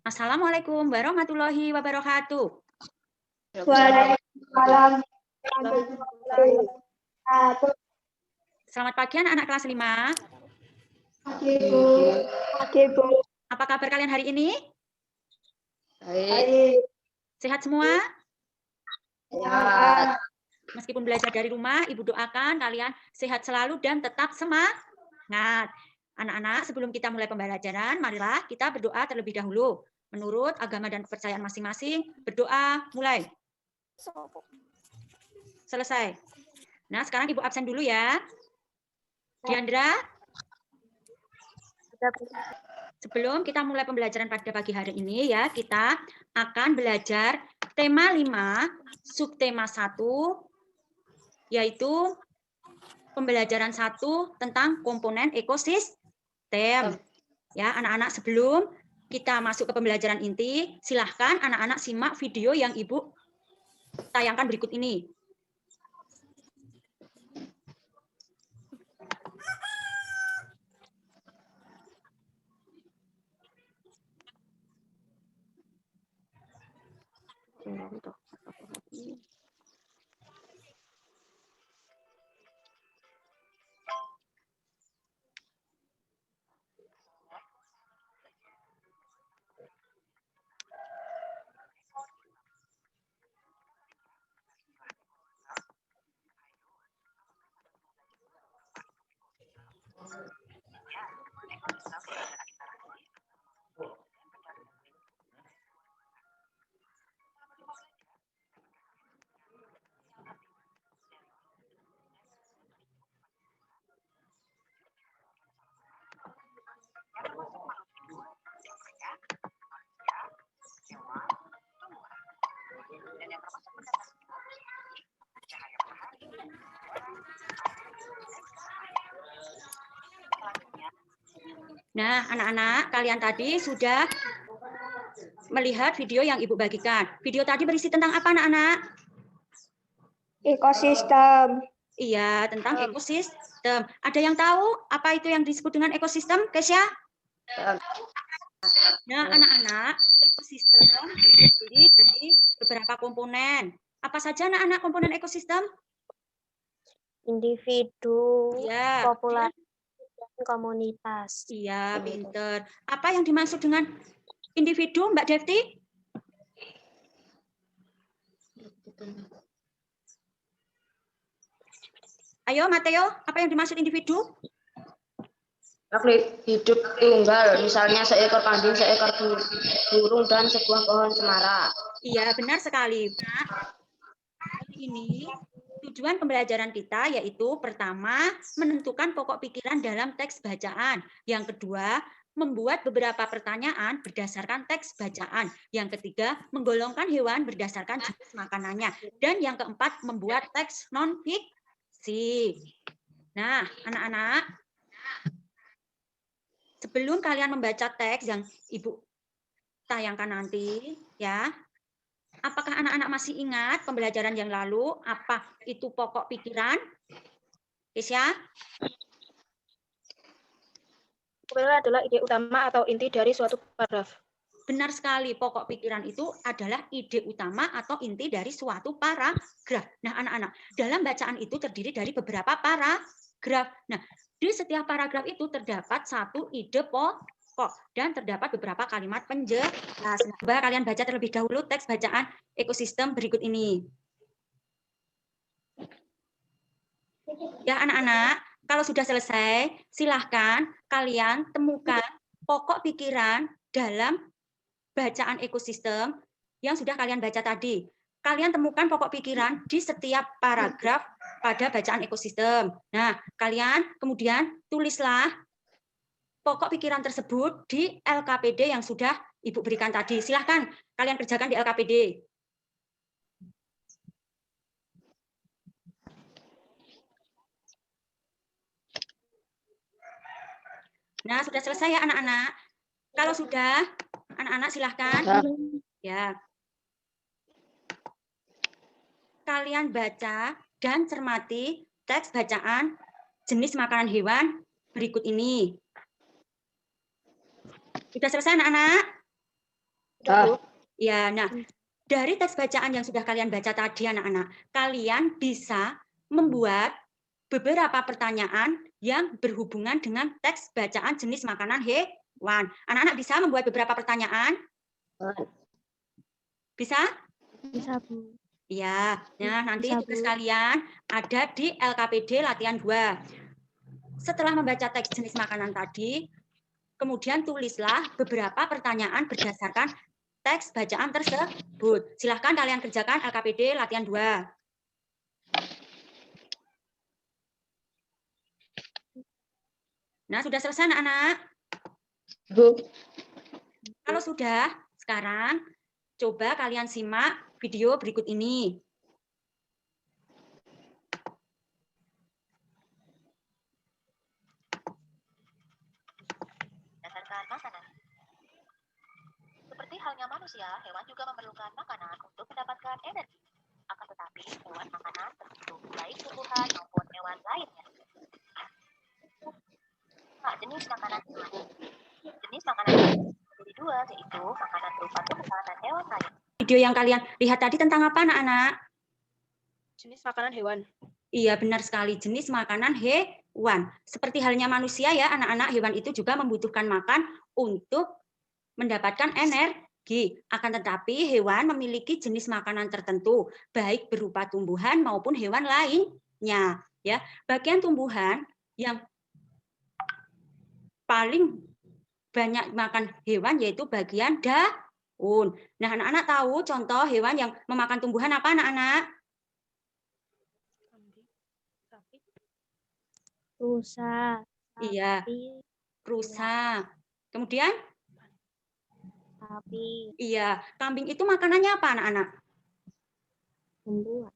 Assalamualaikum warahmatullahi wabarakatuh. Waalaikumsalam. Selamat pagi anak-anak kelas 5. Pagi, Bu. Apa kabar kalian hari ini? Baik. Sehat semua? Ya. Meskipun belajar dari rumah, Ibu doakan kalian sehat selalu dan tetap semangat. Anak-anak, sebelum kita mulai pembelajaran, marilah kita berdoa terlebih dahulu. Menurut agama dan kepercayaan masing-masing, berdoa mulai. Selesai. Nah, sekarang Ibu absen dulu ya. Diandra? Sebelum kita mulai pembelajaran pada pagi hari ini ya, kita akan belajar tema 5, subtema 1, yaitu pembelajaran 1 tentang komponen ekosistem. Ya, anak-anak, sebelum kita masuk ke pembelajaran inti, silahkan anak-anak simak video yang Ibu tayangkan berikut ini. Nah, anak-anak, kalian tadi sudah melihat video yang Ibu bagikan. Video tadi berisi tentang apa, anak-anak? Ekosistem. Iya, tentang ekosistem. Ada yang tahu apa itu yang disebut dengan ekosistem, Kesya? Nah, anak-anak, ekosistem terdiri dari beberapa komponen. Apa saja anak-anak komponen ekosistem? Individu, Iya. populasi, dan komunitas. Iya, pinter. Apa yang dimaksud dengan individu, Mbak Devti? Ayo, Mateo, apa yang dimaksud individu? Makhluk hidup tunggal, misalnya seekor kambing, seekor burung, dan sebuah pohon cemara. Iya, benar sekali. Nah, hari ini tujuan pembelajaran kita yaitu pertama, menentukan pokok pikiran dalam teks bacaan. Yang kedua, membuat beberapa pertanyaan berdasarkan teks bacaan. Yang ketiga, menggolongkan hewan berdasarkan jenis makanannya. Dan yang keempat, membuat teks non-fiksi. Nah, anak-anak, sebelum kalian membaca teks yang Ibu tayangkan nanti, ya, apakah anak-anak masih ingat pembelajaran yang lalu? Apa itu pokok pikiran? Kesya? Pikiran adalah ide utama atau inti dari suatu paragraf. Benar sekali, pokok pikiran itu adalah ide utama atau inti dari suatu paragraf. Nah, anak-anak, dalam bacaan itu terdiri dari beberapa paragraf. Nah, di setiap paragraf itu terdapat satu ide pokok dan terdapat beberapa kalimat penjelasan. Coba kalian baca terlebih dahulu teks bacaan ekosistem berikut ini. Ya, anak-anak, kalau sudah selesai, silahkan kalian temukan pokok pikiran dalam bacaan ekosistem yang sudah kalian baca tadi. Kalian temukan pokok pikiran di setiap paragraf pada bacaan ekosistem. Nah, kalian kemudian tulislah pokok pikiran tersebut di LKPD yang sudah Ibu berikan tadi. Silahkan kalian kerjakan di LKPD. Nah, sudah selesai ya anak-anak? Kalau sudah, anak-anak silahkan. Ya. Kalian baca dan cermati teks bacaan jenis makanan hewan berikut ini. Sudah selesai anak-anak? Udah, Bu. Ya, nah, dari teks bacaan yang sudah kalian baca tadi, anak-anak, kalian bisa membuat beberapa pertanyaan yang berhubungan dengan teks bacaan jenis makanan hewan. Anak-anak bisa membuat beberapa pertanyaan? Bisa? Bisa, Bu. Ya, nah nanti Bisa, tugas Bu. kalian ada di LKPD latihan 2. Setelah membaca teks jenis makanan tadi, kemudian tulislah beberapa pertanyaan berdasarkan teks bacaan tersebut. Silahkan kalian kerjakan LKPD latihan 2. Nah, sudah selesai anak-anak? Bu. Kalau sudah, sekarang coba kalian simak video berikut ini. Berdasarkan makanan. Seperti halnya manusia, hewan juga memerlukan makanan untuk mendapatkan energi. Akan tetapi, hewan makanan tertentu, baik tumbuhan maupun hewan lainnya. Nah, jenis makanan hewan. Jenis makanan hewan menjadi dua, yaitu makanan berupa tumbuhan dan hewan lain. Video yang kalian lihat tadi tentang apa, anak-anak? Jenis makanan hewan. Iya, benar sekali. Jenis makanan hewan. Seperti halnya manusia ya, anak-anak, hewan itu juga membutuhkan makan untuk mendapatkan energi. Akan tetapi hewan memiliki jenis makanan tertentu, baik berupa tumbuhan maupun hewan lainnya. Ya, bagian tumbuhan yang paling banyak makan hewan yaitu bagian daun. Nah, anak-anak tahu contoh hewan yang memakan tumbuhan apa, anak-anak? Sapi. Rusa. Iya, Sapi. rusa. Kemudian? Sapi. Iya, kambing itu makanannya apa, anak-anak? Tumbuhan.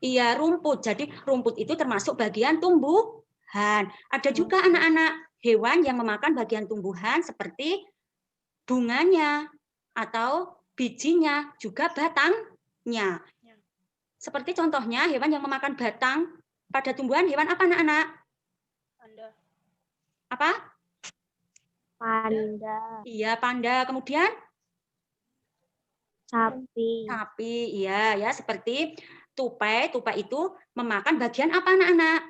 Iya, rumput. Jadi rumput itu termasuk bagian tumbuhan. Ada juga anak-anak hewan yang memakan bagian tumbuhan seperti bunganya atau bijinya, juga batangnya. Seperti contohnya hewan yang memakan batang pada tumbuhan, hewan apa, anak-anak? Panda. Apa? Panda. Iya, panda. Kemudian? Sapi. Sapi. Iya, ya, seperti tupai. Tupai itu memakan bagian apa, anak-anak?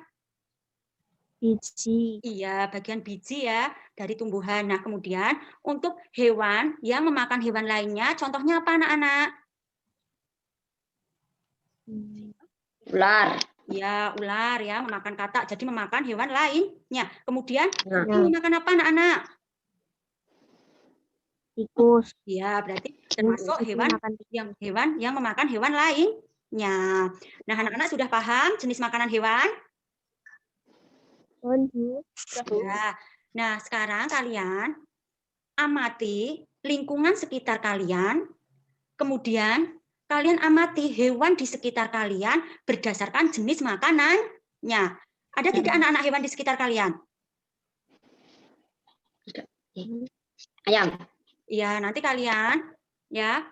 Biji. Iya, bagian biji ya dari tumbuhan. Nah, kemudian untuk hewan yang memakan hewan lainnya, contohnya apa, anak-anak? Ular. Ya, ular ya, memakan katak, jadi memakan hewan lainnya. Kemudian Nah. kucing memakan apa, anak-anak? Tikus. Ya, berarti termasuk Kucing hewan makan tikus. yang memakan hewan lainnya. Nah, anak-anak sudah paham jenis makanan hewan? Bu. Ya. Nah, sekarang kalian amati lingkungan sekitar kalian, kemudian kalian amati hewan di sekitar kalian berdasarkan jenis makanannya. Ada tidak anak-anak hewan di sekitar kalian? Ayam. Ya, nanti kalian ya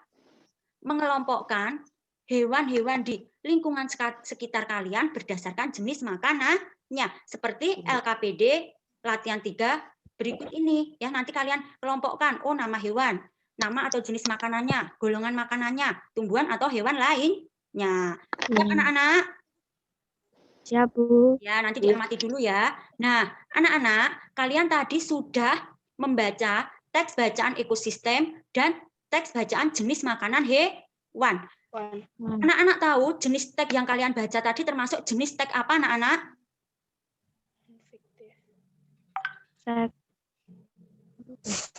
mengelompokkan hewan-hewan di lingkungan sekitar kalian berdasarkan jenis makanannya. Seperti LKPD latihan 3 berikut ini. Ya, nanti kalian kelompokkan, oh nama hewan, nama atau jenis makanannya, golongan makanannya, tumbuhan atau hewan lainnya. Ya, anak-anak? Siap, Bu. Ya, nanti diamati dulu ya. Nah, anak-anak, kalian tadi sudah membaca teks bacaan ekosistem dan teks bacaan jenis makanan hewan. Anak-anak tahu jenis tag yang kalian baca tadi termasuk jenis tag apa, anak-anak?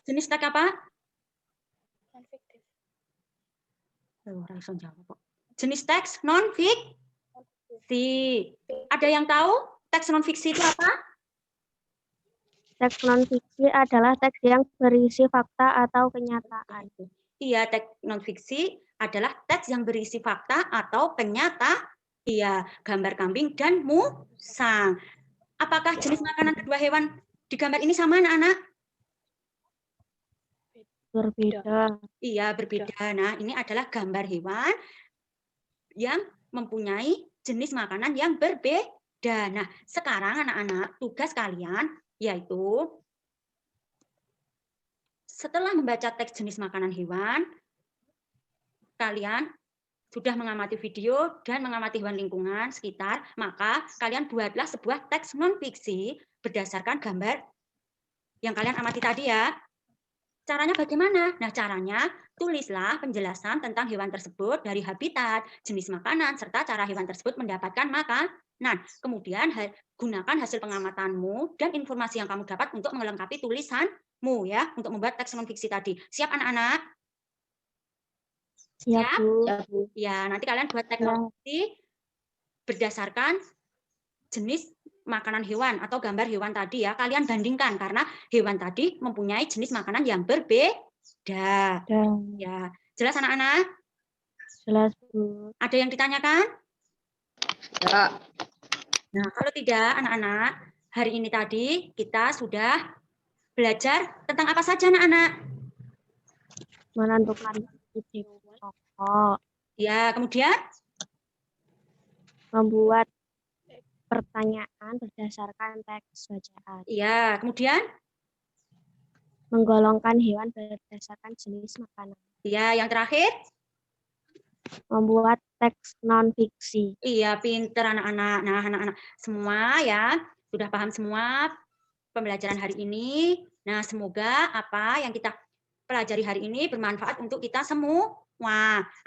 Jenis tag apa? Jenis teks non-fiksi. Ada yang tahu teks non-fiksi itu apa? Teks non-fiksi adalah teks yang berisi fakta atau kenyataan. Iya, teks non-fiksi adalah teks yang berisi fakta atau kenyataan. Iya, gambar kambing dan musang. Apakah jenis makanan kedua hewan di gambar ini sama, anak-anak? Berbeda. Iya, berbeda. Nah, ini adalah gambar hewan yang mempunyai jenis makanan yang berbeda. Nah, sekarang anak-anak, tugas kalian yaitu setelah membaca teks jenis makanan hewan, kalian sudah mengamati video dan mengamati hewan lingkungan sekitar, maka kalian buatlah sebuah teks non-fiksi berdasarkan gambar yang kalian amati tadi ya. Caranya bagaimana? Nah, caranya tulislah penjelasan tentang hewan tersebut dari habitat, jenis makanan, serta cara hewan tersebut mendapatkan makanan. Kemudian gunakan hasil pengamatanmu dan informasi yang kamu dapat untuk melengkapi tulisanmu ya, untuk membuat teks non-fiksi tadi. Siap anak-anak? Siap, Bu. Ya, Bu. Ya, nanti kalian buat teks Ya. non-fiksi berdasarkan jenis makanan hewan atau gambar hewan tadi ya. Kalian bandingkan karena hewan tadi mempunyai jenis makanan yang berbeda. Dan Ya, jelas anak-anak? jelas, Bu. Ada yang ditanyakan? Ya. Nah, kalau tidak anak-anak, hari ini tadi kita sudah belajar tentang apa saja anak-anak? Menentukan titik pokok, Ya, kemudian membuat pertanyaan berdasarkan teks bacaan, ya, kemudian menggolongkan hewan berdasarkan jenis makanan, ya, yang terakhir, membuat teks non-fiksi. iya, pinter anak-anak. Nah, anak-anak semua ya sudah paham semua pembelajaran hari ini. Nah, semoga apa yang kita pelajari hari ini bermanfaat untuk kita semua.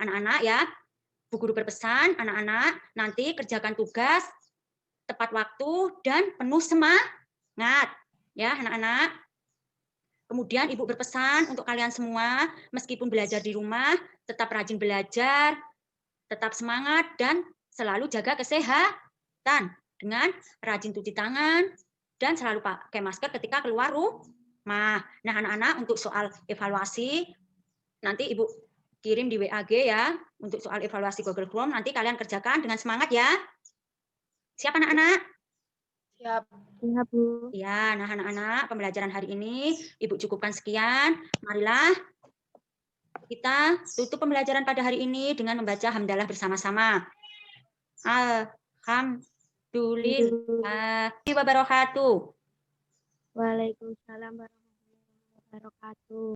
Anak-anak ya, Bu Guru berpesan, anak-anak nanti kerjakan tugas tepat waktu dan penuh semangat. Ya, anak-anak. Kemudian Ibu berpesan untuk kalian semua, meskipun belajar di rumah, tetap rajin belajar, tetap semangat, dan selalu jaga kesehatan dengan rajin cuci tangan dan selalu pakai masker ketika keluar rumah. Nah, anak-anak untuk soal evaluasi, nanti Ibu kirim di WAG ya, untuk soal evaluasi Google Form, nanti kalian kerjakan dengan semangat ya. Siap anak-anak? Siap. Ya, Bu. Ya, nah anak-anak, pembelajaran hari ini Ibu cukupkan sekian. Marilah kita tutup pembelajaran pada hari ini dengan membaca hamdalah bersama-sama. Alhamdulillah wabarakatuh. Waalaikumsalam warahmatullahi wabarakatuh.